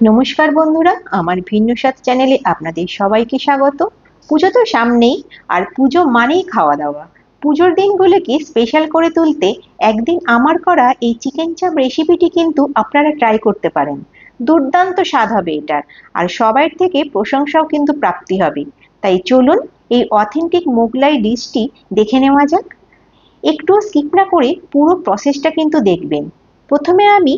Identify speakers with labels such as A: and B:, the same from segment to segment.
A: নমস্কার বন্ধুরা, আমার ভিন্ন স্বাদ চ্যানেলে আপনাদের সবাইকে স্বাগত। পুজো তো সামনেই, আর পুজো মানেই খাওয়া দাওয়া। পুজোর দিনগুলোকে স্পেশাল করে তুলতে একদিন আমার করা এই চিকেন চাপ রেসিপিটি কিন্তু আপনারা ট্রাই করতে পারেন। দুর্দান্ত স্বাদ হবে এটার, আর সবার থেকে প্রশংসাও কিন্তু প্রাপ্তি হবে। তাই চলুন এই অথেন্টিক মোগলাই ডিশটি দেখে নেওয়া যাক। একটু স্কিপ না করে পুরো প্রসেসটা কিন্তু দেখবেন। প্রথমে আমি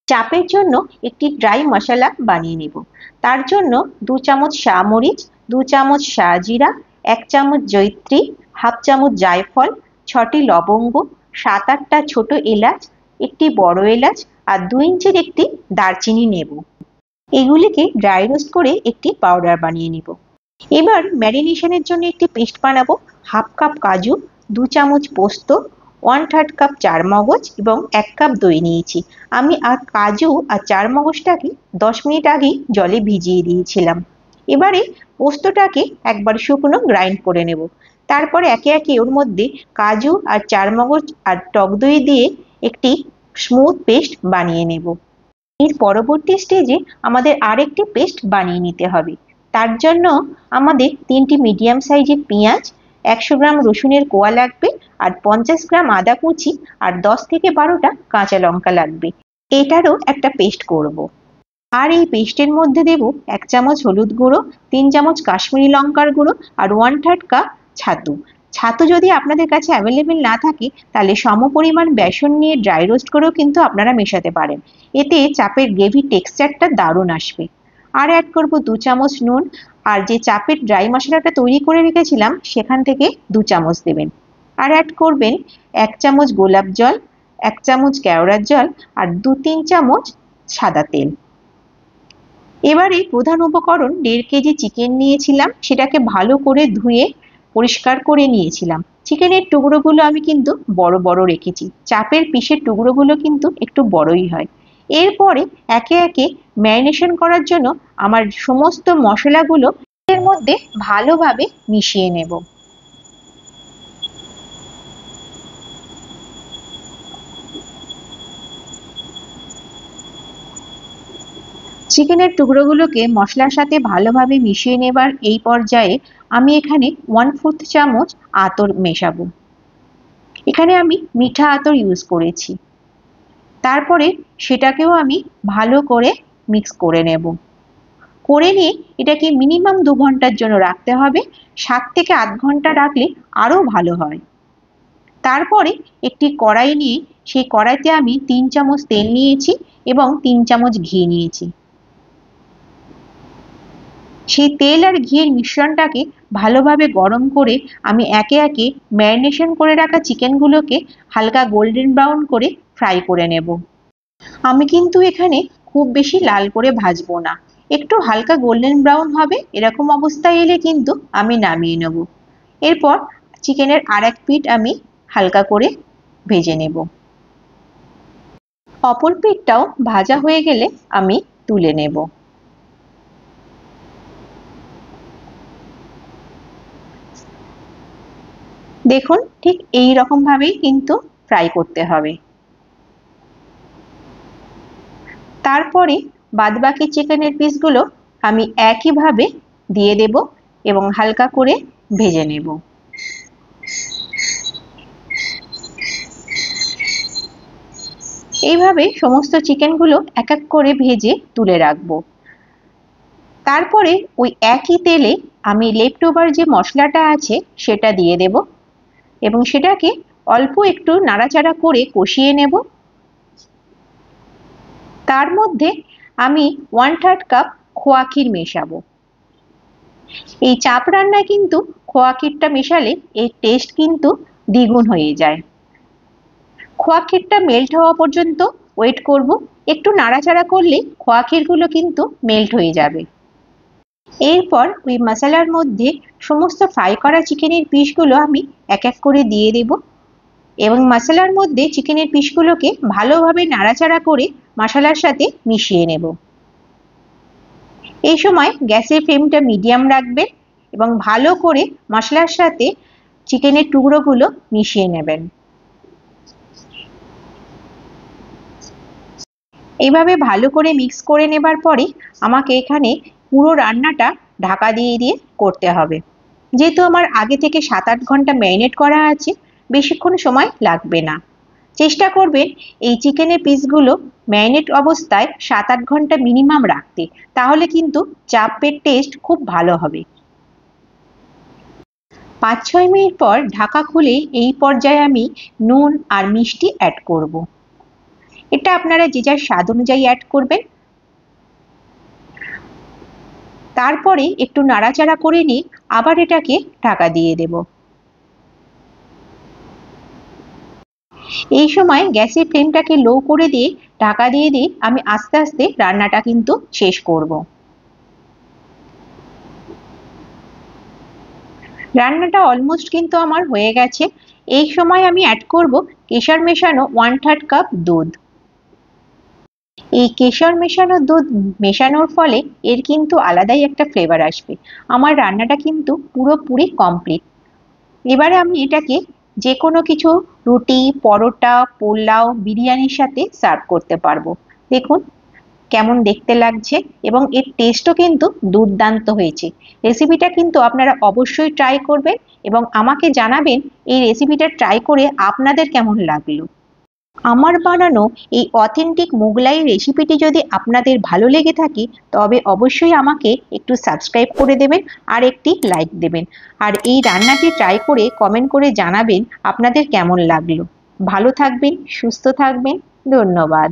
A: চাপের জন্য একটি ড্রাই মশলা বানিয়ে নেব। তার জন্য 2 চামচ শাহমরিচ, 2 চামচ শাহজিরা, 1 চামচ জয়িত্রী, হাফ চামচ জায়ফল, 6টি লবঙ্গ, 7-8টা ছোট এলাচ, একটি বড় এলাচ আর 2 ইঞ্চির একটি দারচিনি নেব। এগুলিকে ড্রাই রোস্ট করে একটি পাউডার বানিয়ে নেব। এবার ম্যারিনেশনের জন্য একটি পেস্ট বানাবো। হাফ কাপ কাজু, 2 চামচ পোস্ত, 1/3 কাপ চারমগজ এবং 1 কাপ দই নিয়েছি। আমি কাজু আর চারমগজটাকে 10 মিনিট আগেই জলে ভিজিয়ে দিয়েছিলাম। এবারে পোস্তটাকে একবার শুকনো গ্রাইন্ড করে নেব। তারপরে একে একে ওর মধ্যে কাজু আর চারমগজ আর টক দই দিয়ে একটি স্মুথ পেস্ট বানিয়ে নেব। এর পরবর্তী স্টেজে আমাদের আরেকটি পেস্ট বানিয়ে নিতে হবে। তার জন্য আমাদের 3টি মিডিয়াম সাইজের পেঁয়াজ, 100 গ্রাম রসুনের কোয়া লাগবে, আর 50 গ্রাম আদা কুচি আর 10 থেকে 12টা কাঁচা লঙ্কা লাগবে। এটারও একটা পেস্ট করব। আর এই পেস্টের মধ্যে দেব 1 চামচ হলুদ গুঁড়ো, 3 চামচ কাশ্মীরি লঙ্কার গুঁড়ো আর 1/3 কাপ ছাতু। ছাতু যদি আপনাদের কাছে অ্যাভেলেবেল না থাকে তাহলে সমপরিমাণ বেসন নিয়ে ড্রাই রোস্ট করেও কিন্তু আপনারা মেশাতে পারেন। এতে চাপের গ্রেভি টেক্সচারটা দারুণ আসবে। আর অ্যাড করব 2 চামচ নুন, আর যে চাপের ড্রাই মশলাটা তৈরি করে রেখেছিলাম সেখান থেকে 2 চামচ দেবেন। আর অ্যাড করবেন 1 চামচ গোলাপ জল, 1 চামচ কেওড়ার জল আর 2-3 চামচ সাদা তেল। এবারে প্রধান উপকরণ 1.5 কেজি চিকেন নিয়েছিলাম, সেটাকে ভালো করে ধুয়ে পরিষ্কার করে নিয়েছিলাম। চিকেনের টুকরোগুলো আমি কিন্তু বড় বড় রেখেছি, চাপের পিসের টুকরোগুলো কিন্তু একটু বড়ই হয়। এরপরে একে একে ম্যারিনেশন করার জন্য আমার সমস্ত মশলাগুলো এর মধ্যে ভালোভাবে মিশিয়ে নেব। চিকেনের টুকরোগুলোকে মশলার সাথে ভালোভাবে মিশিয়ে নেবার এই পর্যায়ে আমি এখানে 1/4 চামচ আতর মেশাবো। এখানে আমি মিঠা আতর ইউজ করেছি। তারপরে সেটাকেও আমি ভালো করে মিক্স করে নেব। করে নিয়ে এটাকে মিনিমাম 2 ঘন্টার জন্য রাখতে হবে। 7 থেকে 8 ঘন্টা রাখলে আরো ভালো হয়। তারপরে একটি কড়াই নিয়ে সেই কড়াইতে আমি 3 চামচ তেল নিয়েছি এবং 3 চামচ ঘি নিয়েছি। সেই তেল আর ঘিয়ের মিশ্রণটাকে ভালোভাবে গরম করে আমি একে একে ম্যারিনেশন করে রাখা চিকেনগুলোকে হালকা গোল্ডেন ব্রাউন করে ফ্রাই করে নেব। আমি কিন্তু এখানে খুব বেশি লাল করে ভাজবো না, একটু হালকা গোল্ডেন ব্রাউন হবে, এরকম অবস্থায় এলে কিন্তু আমি নামিয়ে নেব। এরপর চিকেনের আর এক পিঠ আমি হালকা করে ভেজে নেব। অপর পিঠটাও ভাজা হয়ে গেলে আমি তুলে নেব। দেখুন, ঠিক এই রকম ভাবেই কিন্তু ফ্রাই করতে হবে। তারপরে বাদবাকি চিকেনের পিসগুলো আমি একইভাবে দিয়ে দেব এবং হালকা করে ভেজে নেব। এইভাবে সমস্ত চিকেনগুলো এক এক করে ভেজে তুলে রাখবো। তারপরে ওই একই তেলে আমি লেফট ওভার যে মশলাটা আছে সেটা দিয়ে দেব এবং সেটাকে অল্প একটু নাড়াচাড়া করে কষিয়ে নেব। তার মধ্যে আমি 1/3 কাপ খোয়া ক্ষীর মেশাবো। এই চাপ রান্নায় কিন্তু খোয়া ক্ষীরটা মেশালে এর টেস্ট কিন্তু দ্বিগুণ হয়ে যায়। খোয়া ক্ষীরটা মেল্ট হওয়া পর্যন্ত ওয়েট করব। একটু নাড়াচাড়া করলে খোয়া ক্ষীরগুলো কিন্তু মেল্ট হয়ে যাবে। এরপর ওই মশলার মধ্যে সমস্ত ফ্রাই করা চিকেনের পিসগুলো আমি এক এক করে দিয়ে দেব এবং মশলার মধ্যে চিকেনের পিসগুলোকে ভালোভাবে নাড়াচাড়া করে মশলার সাথে মিশিয়ে নেব। এই সময় গ্যাসের ফ্লেমটা মিডিয়াম রাখবেন এবং ভালো করে মশলার সাথে চিকেনের টুকরোগুলো মিশিয়ে নেবেন। এইভাবে ভালো করে মিক্স করে নেবার পরে আমাকে এখানে পুরো রান্নাটা ঢাকা দিয়ে দিয়ে করতে হবে। যেহেতু আমার আগে থেকে 7-8 ঘন্টা ম্যারিনেট করা আছে, বেশিক্ষণ সময় লাগবে না। চেষ্টা করবেন এই চিকেনের পিসগুলো ম্যারিনেট অবস্থায় 7-8 ঘন্টা মিনিমাম রাখতে, তাহলে কিন্তু চাপের টেস্ট খুব ভালো হবে। 5-6 মিনিট পর ঢাকা খুলে এই পর্যায়ে আমি নুন আর মিষ্টি অ্যাড করব। এটা আপনারা যে যার স্বাদ অনুযায়ী অ্যাড করবেন। তারপরে একটু নাড়াচাড়া করে নিয়ে আবার এটাকে ঢাকা দিয়ে দেব। এই সময় গ্যাসের ফ্লেমটাকে লো করে দিয়ে ঢাকা দিয়ে দিয়ে আমি আস্তে আস্তে রান্নাটা কিন্তু শেষ করব। রান্নাটা অলমোস্ট কিন্তু আমার হয়ে গেছে। এই সময় আমি অ্যাড করব কেশর মেশানো 1/3 কাপ দুধ। এই কেশর মেশানো দুধ মেশানোর ফলে এর কিন্তু আলাদাই একটা ফ্লেভার আসবে। আমার রান্নাটা কিন্তু পুরোপুরি কমপ্লিট। এবারে আমি এটাকে যে কোনো কিছু রুটি, পরোটা, পোলাও, বিরিয়ানির সাথে সার্ভ করতে পারবো। দেখুন কেমন দেখতে লাগছে এবং এর টেস্টও কিন্তু দুর্দান্ত হয়েছে। রেসিপিটা কিন্তু আপনারা অবশ্যই ট্রাই করবেন এবং আমাকে জানাবেন এই রেসিপিটা ট্রাই করে আপনাদের কেমন লাগলো। আমার বানানো এই অথেন্টিক মোগলাই রেসিপিটি যদি আপনাদের ভালো লেগে থাকে তবে অবশ্যই আমাকে একটু সাবস্ক্রাইব করে দেবেন আর একটি লাইক দেবেন। আর এই রান্নাটি ট্রাই করে কমেন্ট করে জানাবেন আপনাদের কেমন লাগলো। ভালো থাকবেন, সুস্থ থাকবেন। ধন্যবাদ।